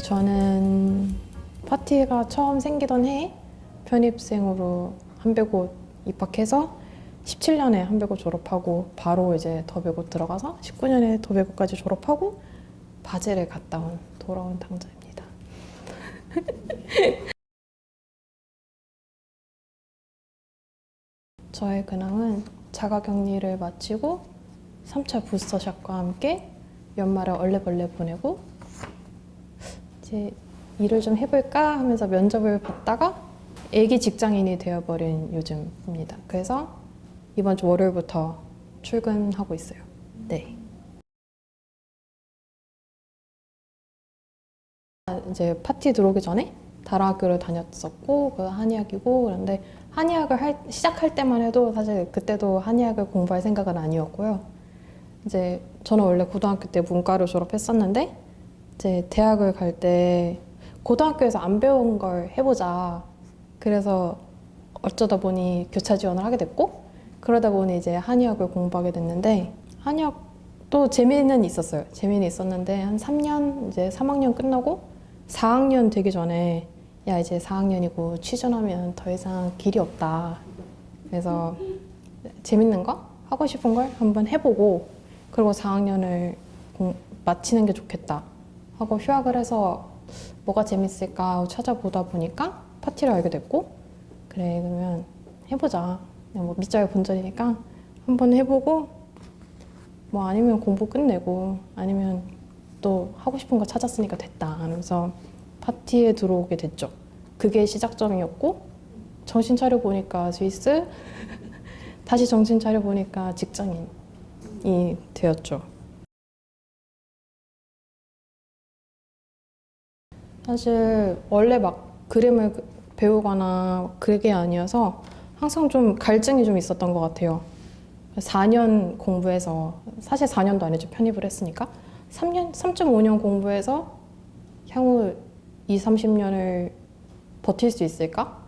저는 파티가 처음 생기던 해에 편입생으로 한백옷 입학해서 17년에 한백옷 졸업하고 바로 이제 더백옷 들어가서 19년에 더백옷까지 졸업하고 바젤을 갔다 온 돌아온 당자입니다. 저의 근황은 자가격리를 마치고 3차 부스터샷과 함께 연말에 얼레벌레 보내고 이제 일을 좀 해볼까 하면서 면접을 봤다가 애기 직장인이 되어버린 요즘입니다. 그래서 이번 주 월요일부터 출근하고 있어요. 네. 이제 파티 들어오기 전에 다른 학교를 다녔었고 그 한의학이고 그런데 한의학을 시작할 때만 해도 사실 그때도 한의학을 공부할 생각은 아니었고요. 이제 저는 원래 고등학교 때 문과를 졸업했었는데 이제 대학을 갈 때 고등학교에서 안 배운 걸 해보자. 그래서 어쩌다 보니 교차 지원을 하게 됐고 그러다 보니 이제 한의학을 공부하게 됐는데 한의학도 재미는 있었어요. 재미는 있었는데 한 3년 이제 3학년 끝나고 4학년 되기 전에 야 이제 4학년이고 취준하면 더 이상 길이 없다. 그래서 재밌는 거 하고 싶은 걸 한번 해보고 그리고 4학년을 마치는 게 좋겠다 하고 휴학을 해서 뭐가 재밌을까 하고 찾아보다 보니까 파티를 알게 됐고 그래 그러면 해보자. 그냥 뭐 밑자리 본전이니까 한번 해보고 뭐 아니면 공부 끝내고 아니면 또 하고 싶은 거 찾았으니까 됐다 하면서 파티에 들어오게 됐죠. 그게 시작점이었고 정신 차려 보니까 스위스 다시 정신 차려 보니까 직장인이 되었죠. 사실 원래 막 그림을 배우거나 그게 아니어서 항상 좀 갈증이 좀 있었던 것 같아요. 4년 공부해서 사실 4년도 아니죠. 편입을 했으니까 3.5년 공부해서 향후 30년을 버틸 수 있을까?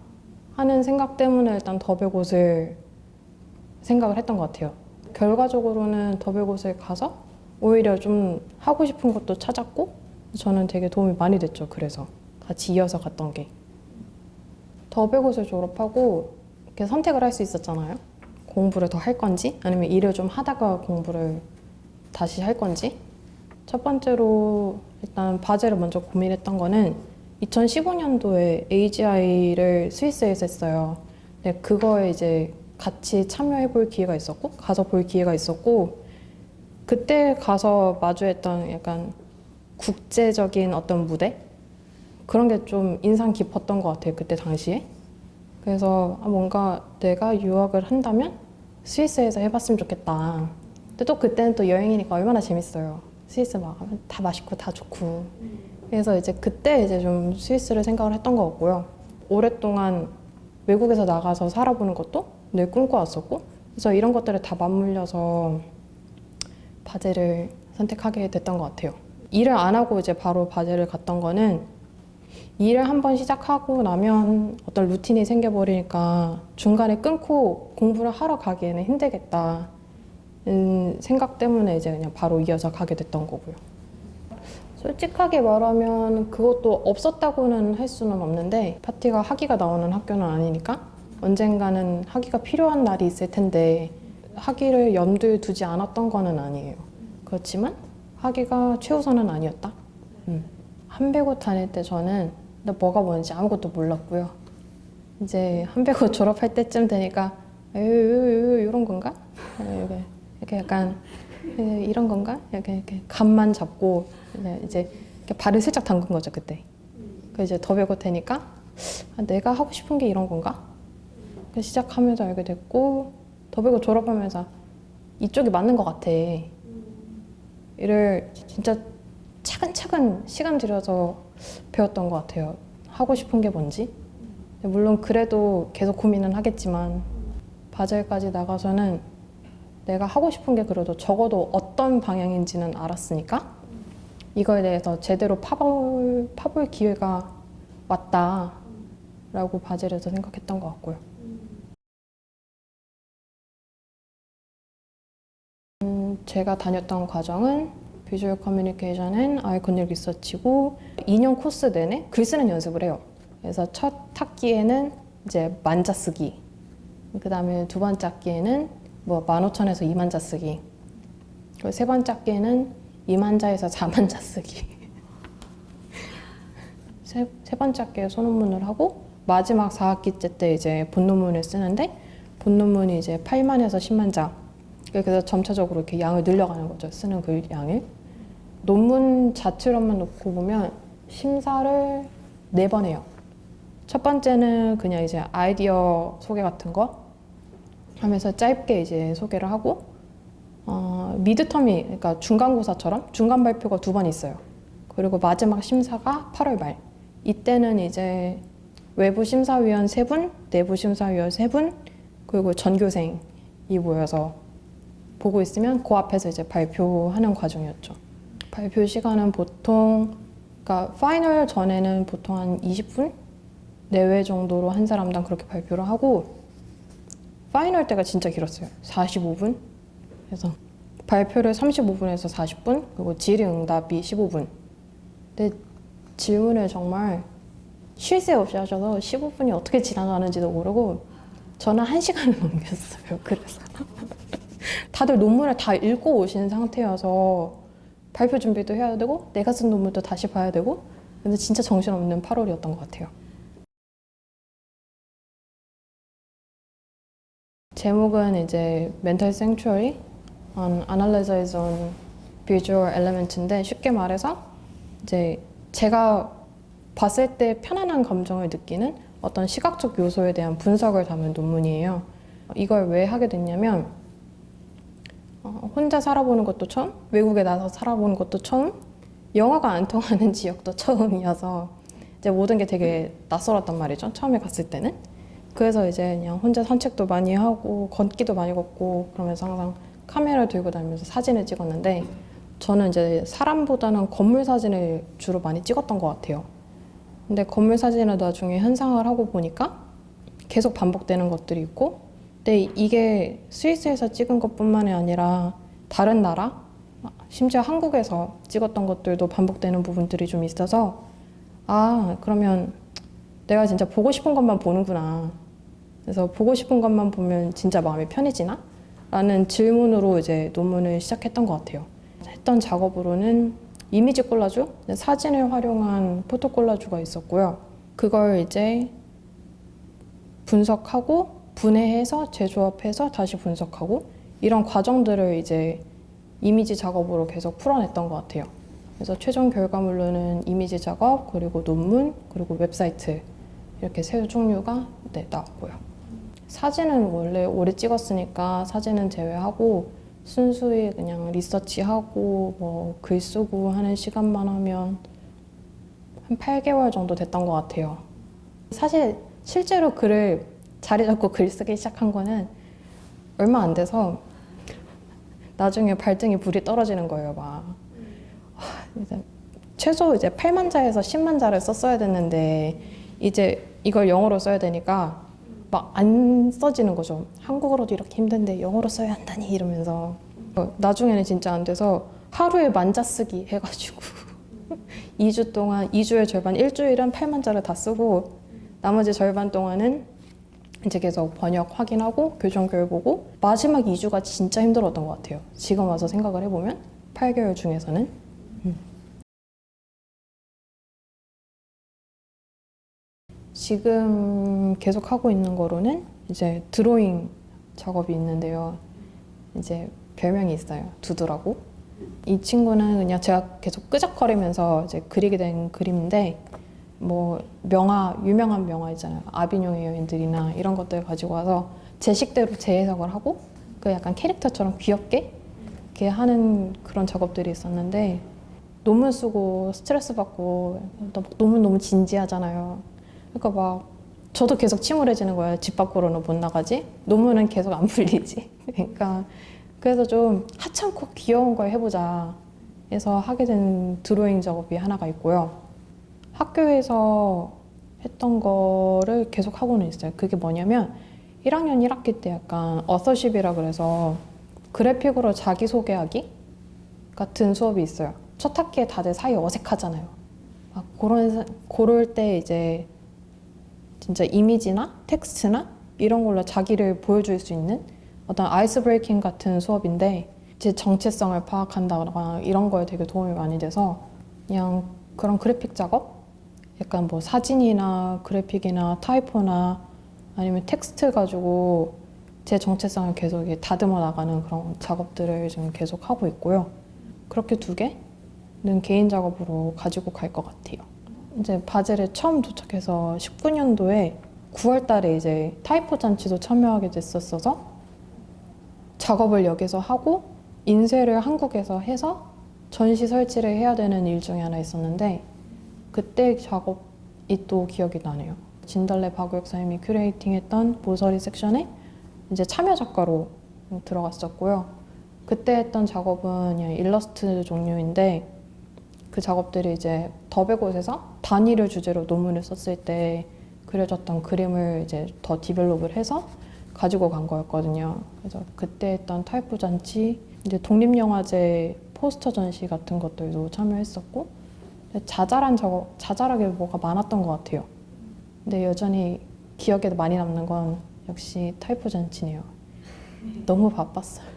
하는 생각 때문에 일단 더백옷을 생각을 했던 것 같아요. 결과적으로는 더백옷을 가서 오히려 좀 하고 싶은 것도 찾았고 저는 되게 도움이 많이 됐죠. 그래서 같이 이어서 갔던 게. 더백옷을 졸업하고 이렇게 선택을 할 수 있었잖아요. 공부를 더 할 건지 아니면 일을 좀 하다가 공부를 다시 할 건지. 첫 번째로 일단 바젤을 먼저 고민했던 거는 2015년도에 AGI를 스위스에서 했어요. 근데 그거에 이제 같이 참여해 볼 기회가 있었고 가서 볼 기회가 있었고 그때 가서 마주했던 약간 국제적인 어떤 무대 그런 게 좀 인상 깊었던 것 같아요. 그때 당시에. 그래서 뭔가 내가 유학을 한다면 스위스에서 해봤으면 좋겠다. 근데 또 그때는 또 여행이니까 얼마나 재밌어요. 스위스 막 다 맛있고 다 좋고. 그래서 이제 그때 이제 좀 스위스를 생각을 했던 것 같고요. 오랫동안 외국에서 나가서 살아보는 것도 늘 꿈꿔왔었고. 그래서 이런 것들을 다 맞물려서 바젤을 선택하게 됐던 것 같아요. 일을 안 하고 이제 바로 바젤을 갔던 거는 일을 한번 시작하고 나면 어떤 루틴이 생겨버리니까 중간에 끊고 공부를 하러 가기에는 힘들겠다 생각 때문에 이제 그냥 바로 이어서 가게 됐던 거고요. 솔직하게 말하면 그것도 없었다고는 할 수는 없는데 파티가 학위가 나오는 학교는 아니니까 언젠가는 학위가 필요한 날이 있을 텐데 학위를 염두에 두지 않았던 거는 아니에요. 그렇지만 학위가 최우선은 아니었다. 한백옷 다닐 때 저는 뭐가 뭔지 아무것도 몰랐고요. 이제 한백옷 졸업할 때쯤 되니까 이런 건가? 이렇게 약간 이런 건가? 이렇게 감만 잡고 이제 이렇게 발을 슬쩍 담근 거죠 그때. 그 이제 더백옷 되니까 내가 하고 싶은 게 이런 건가? 시작하면서 알게 됐고 더백옷 졸업하면서 이쪽이 맞는 것 같아. 이를 진짜 차근차근 시간 들여서 배웠던 것 같아요. 하고 싶은 게 뭔지. 물론 그래도 계속 고민은 하겠지만 바젤까지 나가서는 내가 하고 싶은 게 그래도 적어도 어떤 방향인지는 알았으니까 이거에 대해서 제대로 파볼 기회가 왔다라고 바젤에서 생각했던 것 같고요. 제가 다녔던 과정은 비주얼 커뮤니케이션은 아이코닉 리서치고 2년 코스 내내 글 쓰는 연습을 해요. 그래서 첫 학기에는 이제 만자 쓰기, 그 다음에 두 번째 학기에는 뭐 15,000에서 2만 자 쓰기, 그리고 세 번째 학기에는 2만 자에서 4만 자 쓰기. 세 번째 학기에 소논문을 하고 마지막 4학기째 때 이제 본논문을 쓰는데 본논문이 이제 8만에서 10만 자. 그래서 점차적으로 이렇게 양을 늘려가는 거죠. 쓰는 글 양을. 논문 자체로만 놓고 보면 심사를 4번 해요. 첫 번째는 그냥 이제 아이디어 소개 같은 거 하면서 짧게 이제 소개를 하고 미드텀이 그러니까 중간고사처럼 중간 발표가 2번 있어요. 그리고 마지막 심사가 8월 말. 이때는 이제 외부 심사위원 3분, 내부 심사위원 3분, 그리고 전교생이 모여서 보고 있으면 그 앞에서 이제 발표하는 과정이었죠. 발표 시간은 보통 그러니까 파이널 전에는 보통 한 20분 내외 정도로 한 사람당 그렇게 발표를 하고 파이널 때가 진짜 길었어요. 45분. 그래서 발표를 35분에서 40분, 그리고 질의응답이 15분. 근데 질문을 정말 쉴 새 없이 하셔서 15분이 어떻게 지나가는지도 모르고 저는 1시간을 넘겼어요. 그래서 다들 논문을 다 읽고 오신 상태여서 발표 준비도 해야 되고 내가 쓴 논문도 다시 봐야 되고 근데 진짜 정신없는 8월이었던 것 같아요. 제목은 이제 Mental Sanctuary on Analysis on Visual Elements인데 쉽게 말해서 이제 제가 봤을 때 편안한 감정을 느끼는 어떤 시각적 요소에 대한 분석을 담은 논문이에요. 이걸 왜 하게 됐냐면 혼자 살아보는 것도 처음, 외국에 나서 살아보는 것도 처음, 영어가 안 통하는 지역도 처음이어서 이제 모든 게 되게 낯설었단 말이죠. 처음에 갔을 때는. 그래서 이제 그냥 혼자 산책도 많이 하고 걷기도 많이 걷고 그러면서 항상 카메라 들고 다니면서 사진을 찍었는데 저는 이제 사람보다는 건물 사진을 주로 많이 찍었던 것 같아요. 근데 건물 사진을 나중에 현상을 하고 보니까 계속 반복되는 것들이 있고 근데 이게 스위스에서 찍은 것뿐만이 아니라 다른 나라, 심지어 한국에서 찍었던 것들도 반복되는 부분들이 좀 있어서 아, 그러면 내가 진짜 보고 싶은 것만 보는구나. 그래서 보고 싶은 것만 보면 진짜 마음이 편해지나? 라는 질문으로 이제 논문을 시작했던 것 같아요. 했던 작업으로는 이미지 콜라주, 사진을 활용한 포토 콜라주가 있었고요. 그걸 이제 분석하고 분해해서 재조합해서 다시 분석하고 이런 과정들을 이제 이미지 작업으로 계속 풀어냈던 것 같아요. 그래서 최종 결과물로는 이미지 작업, 그리고 논문, 그리고 웹사이트 이렇게 세 종류가 나왔고요. 사진은 원래 오래 찍었으니까 사진은 제외하고 순수히 그냥 리서치하고 뭐 글 쓰고 하는 시간만 하면 한 8개월 정도 됐던 것 같아요. 사실 실제로 글을 자리 잡고 글 쓰기 시작한 거는 얼마 안 돼서 나중에 발등에 불이 떨어지는 거예요. 막 이제 최소 이제 8만 자에서 10만 자를 썼어야 됐는데 이제 이걸 영어로 써야 되니까 막 안 써지는 거죠. 한국어로도 이렇게 힘든데 영어로 써야 한다니 이러면서 나중에는 진짜 안 돼서 하루에 만자 쓰기 해가지고 2주 동안 2주의 절반 일주일은 8만 자를 다 쓰고 나머지 절반 동안은 이제 계속 번역 확인하고 교정글 보고 마지막 2주가 진짜 힘들었던 것 같아요. 지금 와서 생각을 해보면 8개월 중에서는 지금 계속 하고 있는 거로는 이제 드로잉 작업이 있는데요. 이제 별명이 있어요. 두두라고. 이 친구는 그냥 제가 계속 끄적거리면서 이제 그리게 된 그림인데 뭐 명화, 유명한 명화 있잖아요. 아비뇽의 여인들이나 이런 것들 가지고 와서 제 식대로 재해석을 하고 그 약간 캐릭터처럼 귀엽게 이렇게 하는 그런 작업들이 있었는데 논문 쓰고 스트레스 받고 논문 너무 진지하잖아요. 그러니까 막 저도 계속 침울해지는 거예요. 집 밖으로는 못 나가지. 논문은 계속 안 풀리지. 그러니까 그래서 좀 하찮고 귀여운 걸 해보자 해서 하게 된 드로잉 작업이 하나가 있고요. 학교에서 했던 거를 계속 하고는 있어요. 그게 뭐냐면 1학년 1학기 때 약간 어서십이라 그래서 그래픽으로 자기소개하기 같은 수업이 있어요. 첫 학기에 다들 사이 어색하잖아요. 막 그럴 때 이제 진짜 이미지나 텍스트나 이런 걸로 자기를 보여줄 수 있는 어떤 아이스 브레이킹 같은 수업인데 제 정체성을 파악한다거나 이런 거에 되게 도움이 많이 돼서 그냥 그런 그래픽 작업? 약간 뭐 사진이나 그래픽이나 타이포나 아니면 텍스트 가지고 제 정체성을 계속 다듬어 나가는 그런 작업들을 지금 계속 하고 있고요. 그렇게 두 개는 개인 작업으로 가지고 갈 것 같아요. 이제 바젤에 처음 도착해서 19년도에 9월 달에 이제 타이포 잔치도 참여하게 됐었어서 작업을 여기서 하고 인쇄를 한국에서 해서 전시 설치를 해야 되는 일 중에 하나 있었는데 그때 작업이 또 기억이 나네요. 진달래 박우혁 선생님이 큐레이팅했던 모서리 섹션에 이제 참여 작가로 들어갔었고요. 그때 했던 작업은 그냥 일러스트 종류인데 그 작업들이 이제 더베곳에서 단위를 주제로 논문을 썼을 때 그려졌던 그림을 이제 더 디벨롭을 해서 가지고 간 거였거든요. 그래서 그때 했던 타이포 잔치, 이제 독립영화제 포스터 전시 같은 것들도 참여했었고 자잘하게 뭐가 많았던 것 같아요. 근데 여전히 기억에 많이 남는 건 역시 타이포 잔치네요. 너무 바빴어요.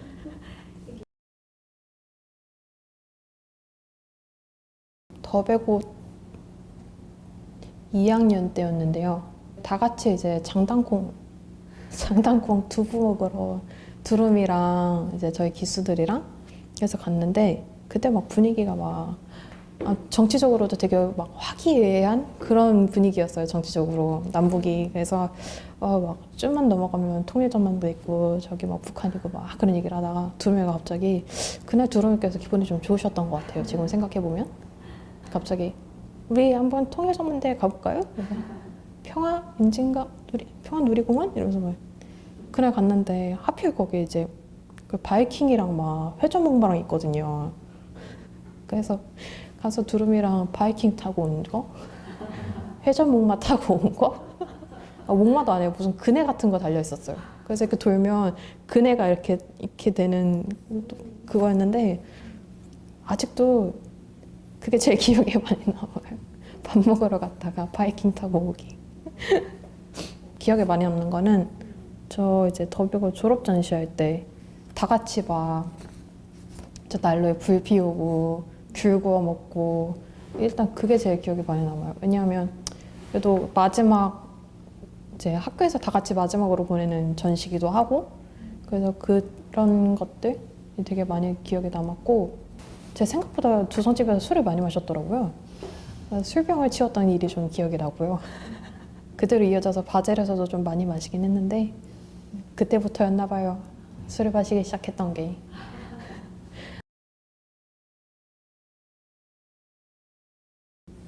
더베고 2학년 때였는데요. 다 같이 이제 장단콩 두부 먹으러 두루미랑 이제 저희 기수들이랑 해서 갔는데 그때 막 분위기가 막 정치적으로도 되게 막 화기애애한 그런 분위기였어요. 정치적으로 남북이. 그래서 막 좀만 넘어가면 통일전망도 있고 저기 막 북한이고 막 그런 얘기를 하다가 두루미가 갑자기 그날 두루미께서 기분이 좀 좋으셨던 것 같아요. 지금 생각해 보면 갑자기 우리 한번 통일전망대 가볼까요? 평화누리공원 이러면서 막 그날 갔는데 하필 거기 이제 그 바이킹이랑 막 회전목마랑 있거든요. 그래서 가서 두루미랑 바이킹 타고 온 거, 회전목마 타고 온 거, 목마도 아니에요. 무슨 그네 같은 거 달려 있었어요. 그래서 이렇게 돌면 그네가 이렇게 되는 그거였는데 아직도 그게 제일 기억에 많이 남아요. 밥 먹으러 갔다가 바이킹 타고 오기. 기억에 많이 남는 거는 저 이제 더비고 졸업 전시할 때 다 같이 막 저 난로에 불 피우고 귤 구워 먹고 일단 그게 제일 기억에 많이 남아요. 왜냐하면 그래도 마지막 이제 학교에서 다 같이 마지막으로 보내는 전시기도 하고 그래서 그런 것들이 되게 많이 기억에 남았고 제 생각보다 두성집에서 술을 많이 마셨더라고요. 술병을 치웠던 일이 좀 기억이 나고요. 그대로 이어져서 바젤에서도 좀 많이 마시긴 했는데 그때부터였나 봐요. 술을 마시기 시작했던 게.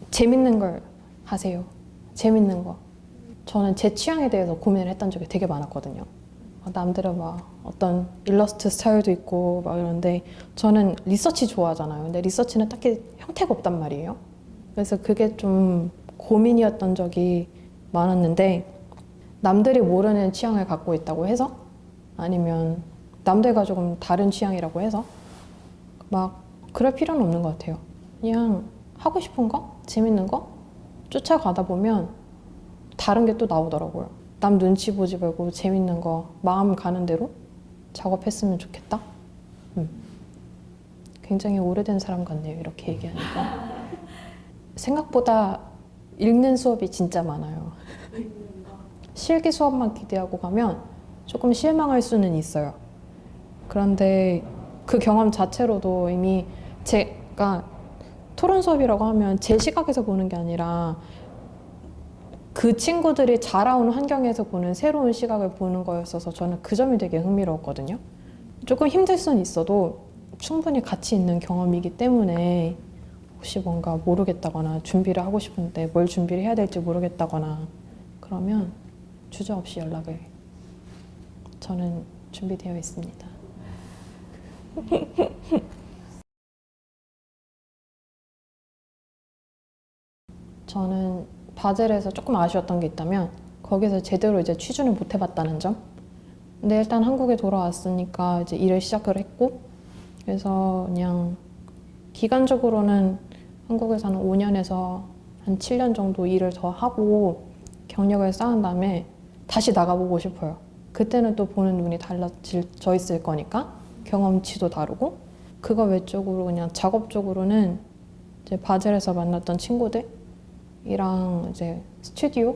재밌는 걸 하세요. 재밌는 거. 저는 제 취향에 대해서 고민을 했던 적이 되게 많았거든요. 남들은 막 어떤 일러스트 스타일도 있고 막 이러는데 저는 리서치 좋아하잖아요. 근데 리서치는 딱히 형태가 없단 말이에요. 그래서 그게 좀 고민이었던 적이 많았는데 남들이 모르는 취향을 갖고 있다고 해서 아니면 남들과 조금 다른 취향이라고 해서 막 그럴 필요는 없는 것 같아요. 그냥 하고 싶은 거, 재밌는 거 쫓아가다 보면 다른 게 또 나오더라고요. 남 눈치 보지 말고 재밌는 거 마음 가는 대로 작업했으면 좋겠다. 굉장히 오래된 사람 같네요. 이렇게 얘기하니까. 생각보다 읽는 수업이 진짜 많아요. 실기 수업만 기대하고 가면 조금 실망할 수는 있어요. 그런데 그 경험 자체로도 이미 제가 토론 수업이라고 하면 제 시각에서 보는 게 아니라 그 친구들이 자라온 환경에서 보는 새로운 시각을 보는 거였어서 저는 그 점이 되게 흥미로웠거든요. 조금 힘들 수는 있어도 충분히 가치 있는 경험이기 때문에 혹시 뭔가 모르겠다거나 준비를 하고 싶은데 뭘 준비를 해야 될지 모르겠다거나 그러면 주저없이 연락을. 저는 준비되어 있습니다. 저는 바젤에서 조금 아쉬웠던 게 있다면 거기서 제대로 이제 취준을 못 해봤다는 점. 근데 일단 한국에 돌아왔으니까 이제 일을 시작을 했고 그래서 그냥 기간적으로는 한국에서는 5년에서 한 7년 정도 일을 더 하고 경력을 쌓은 다음에 다시 나가보고 싶어요. 그때는 또 보는 눈이 달라져 있을 거니까 경험치도 다르고 그거 외적으로 그냥 작업적으로는 이제 바젤에서 만났던 친구들이랑 이제 스튜디오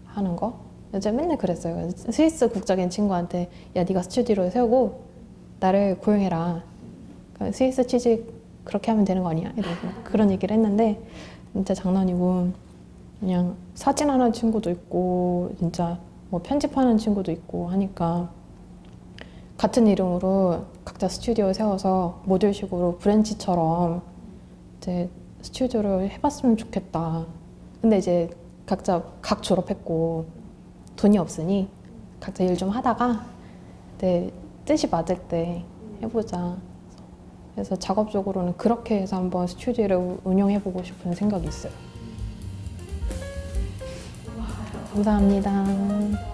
하는 거 이제 맨날 그랬어요. 스위스 국적인 친구한테 야 네가 스튜디오를 세우고 나를 고용해라. 그러니까 스위스 취직 그렇게 하면 되는 거 아니야? 이러고 그런 얘기를 했는데 진짜 장난이고 그냥 사진하는 친구도 있고 진짜 뭐 편집하는 친구도 있고 하니까 같은 이름으로 각자 스튜디오 세워서 모듈식으로 브랜치처럼 이제 스튜디오를 해봤으면 좋겠다. 근데 이제 각자 각 졸업했고 돈이 없으니 각자 일 좀 하다가 그때 뜻이 맞을 때 해보자. 그래서 작업적으로는 그렇게 해서 한번 스튜디오를 운영해보고 싶은 생각이 있어요. 감사합니다.